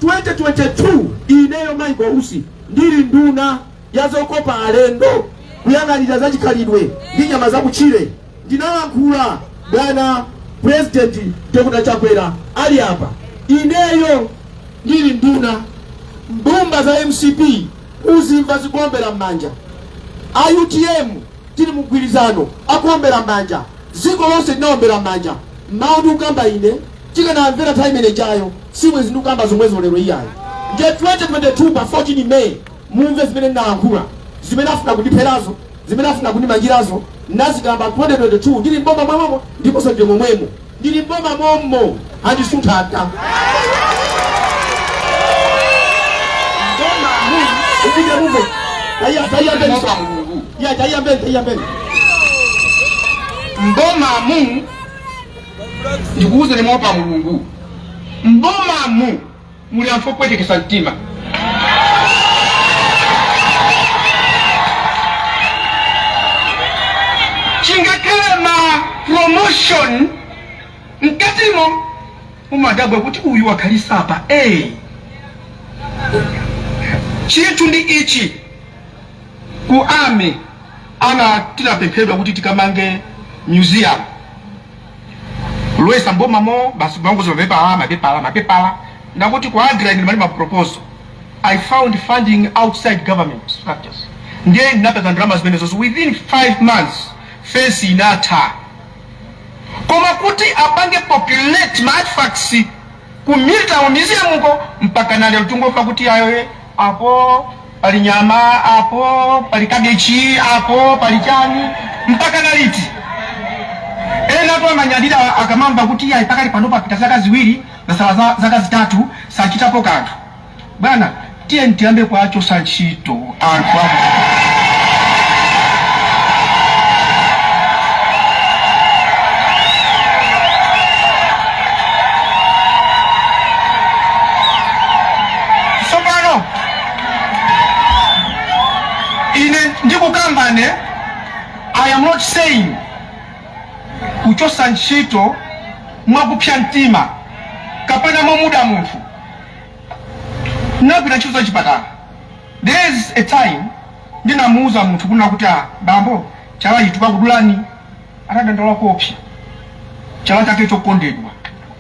2022 ineyo Michael Usi ndili nduna yazokopa alendo kuyang'anira zachikhalidwe ndi nyama zakuchire. Ndinalankhula bwana President Dr. Chakwera ali apa, ineyo ndili nduna mbumba za MCP uzimva zikuombera mmanja, AUTM tili mugwirizano akuombera mmanja, ziko lonse linaombera mmanja. Mawu ndikukamba ine tikanamvera time inejayo simwe zindikukamba zomwezo lero iyayo. Nje 2022 pa 14 May mumve zimene ndinalankhula, zimene afuna kundipherazo, zimene afuna kundimangirazo, nazikamba 2022 ndili mboma mwemwemo ndiponso ndiye momwemo, ndili mboma mommo andisunthaga. Upige muve. Tayambeni. Mboma mu ndikuuze ni mwopa mulungu. Mboma mu muli anthu kwetekesa mtima. Chingakele ma promotion nkatimo umadabwe kuti uyu wakhalisa apa chinthu ndi ichi ku army ana tinapemphedwa kuti tikamange museum lwesa mboma mo basi bango mapepala ndakuti ku agrine mali ma proposal. I found funding outside government structures ndiye ndinapeza ndalama zimenezo within 5 months face inatha. Koma kuti apange populate ma artifacts ku military museum uko mpaka nale utungofa kuti ayo apo pali nyama, apo pali kabechi, apo pali chani mpaka naliti. Ena to amanyadira akamamba kuti ya ipaka lipanopa pita zaka ziwiri na sala zaka zitatu sachitapo kanthu. Bwana tiye ntiambe kwa acho sanchito anthu I am not saying kuchosa nchito mwakupya ntima kapana muda munthu napita chizo chipatala. There is a time ndinamuuza munthu kuna kuti bambo chala chitupa kudulani atadandaula kuopsa chala chake chokondedwa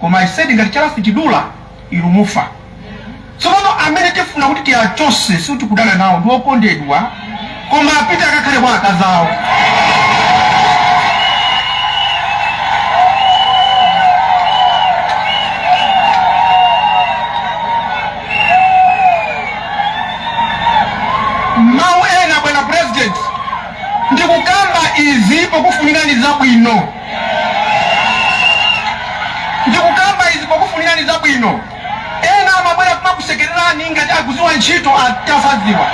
koma I said ngati chala sichidula ilumufa. So amene tifuna kuti tiachose si kuti kudana nawo ndi okondedwa koma apita akakhale kwa akazawo. Mawu ena bwana President ndikukamba izi pokufunirani zabwino. Ena amabwera kumakusekererani ngati akuziwa ntchito atasaziwa.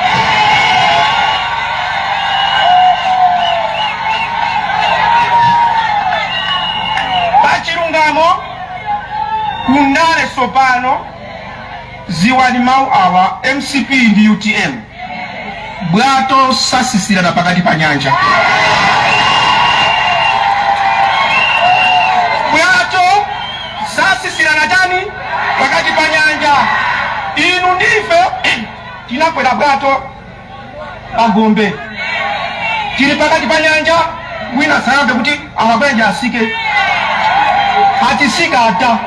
Pachilungamo kunale sopano ziwani mawu awa MCP ndi UTM bwato sasisirana pakati pa nyanja. Bwato sasisirana tani pakati pa nyanja. Inu ndife tinakwera bwato pagombe tili pakati pa nyanja wina sayabe kuti amabwenja asike hatisika hata.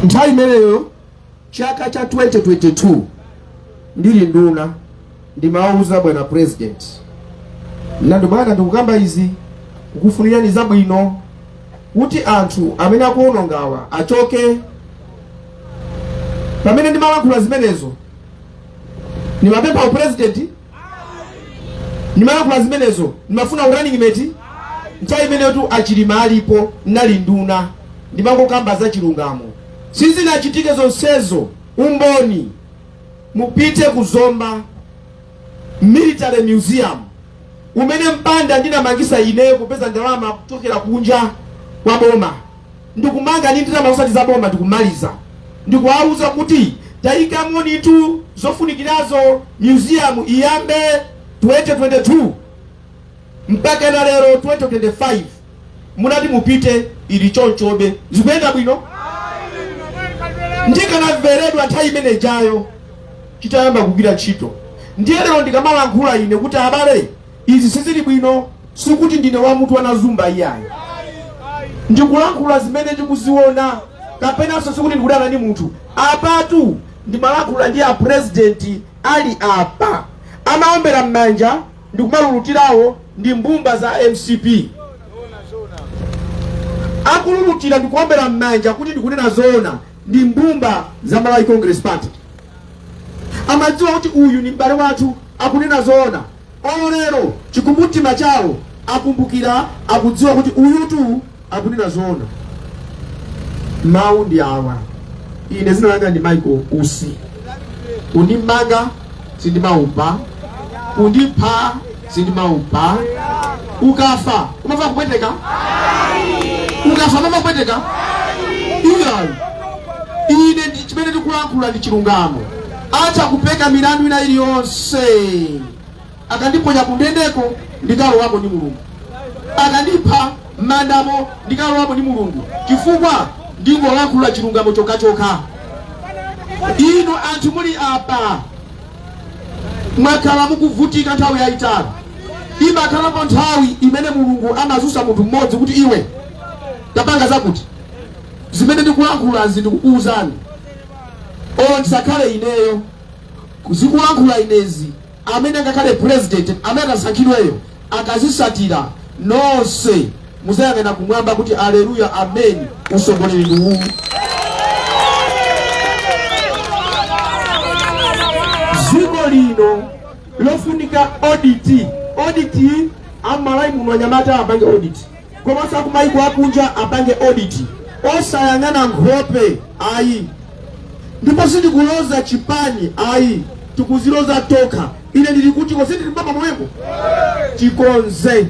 Nthawi imeneyo chaka cha 2022 ndili nduna ndimawuza bwana President nando bwana ndikukamba izi kukufunirani zabwino kuti anthu amene akuonongawa achoke. Pamene ndimalankhula zimenezo nimapempha u President, nimalankhula zimenezo nimafuna running mate. Nthawi imeneyo tu achilima alipo nali nduna ndimangokamba za chilungamo. Sizinachitike zonsezo umboni mupite kuzomba military museum umene mpanda ndinamangisa ineyo kupeza ndalama kuchokera kunja kwa boma. Ndikumanga ndinamangisa za boma ndikumaliza. Ndikuwauza kuti tayika monitu zofunikirazo museum iyambe 2022. mpaka na lero 2025 munati mupite ili chonchobe zikuyenda bwino ndikanamveredwa nthawi imene jayo chitayamba kugwira ntchito. Ndiye lero ndikamalankhula ine kuti abale izi sizili bwino, sikuti ndine wa mutu wanazumba iyayi, ndikulankhula zimene ndikuziona kapenanso sikuti ndikudana ndi munthu. Apatu ndimalankhula ndi a president ali apa amaombera m'manja ndikumalulutirawo ndi mbumba za MCP akululutira ndikuombera m'manja kuti ndikunena zoona ndi mbumba za Malawi Congress Party. Amadziwa kuti uyu ni m'bale wathu akunena zoona. Olero chikumbutima chawo akumbukira akudziwa kuti uyu tu akunena zoona. Mawu ndi awa. Ine zina langa ndi Michael Usi. Unimanga sindimaupa, undipha sindimaupa. Ukafa umava kupweteka? Ukafa umava kupweteka? Iyayi. Ine ndi chimene ndikulankhula ndi chilungamo. Acha kupeka milandu ina iliyonse. Akandiponya kundendeko ndikalowapo ndi Mulungu. Akandipha mandamo ndikalowapo ndi Mulungu. Chifukwa ndingolankhula chilungamo chokachoka. Ino anthu muli apa mwakhala mukuvutika nthawi yayitali. Imakhalapo nthawi imene Mulungu amazunsa munthu mmodzi kuti iwe tapanga zakuti. Zimene ndikulankhula ndikukuwuzani. Ndisakhale ineyo kuzikulankhula inezi amene ngakhale president amene asankhidweyo akazisatira nonse muzayang'ana kumwamba kuti aleluya amen usogoleri ndi uwu. Dziko lino lofunika audit amalawi muno anyamata apange audit komanso akumayiko akunja apange audit osayang'ana nkhope ayi. Ndipo sindikuloza chipani ayi tikuziloza toka. Ine ndilikuti kosindi mbaba mwembo chikonze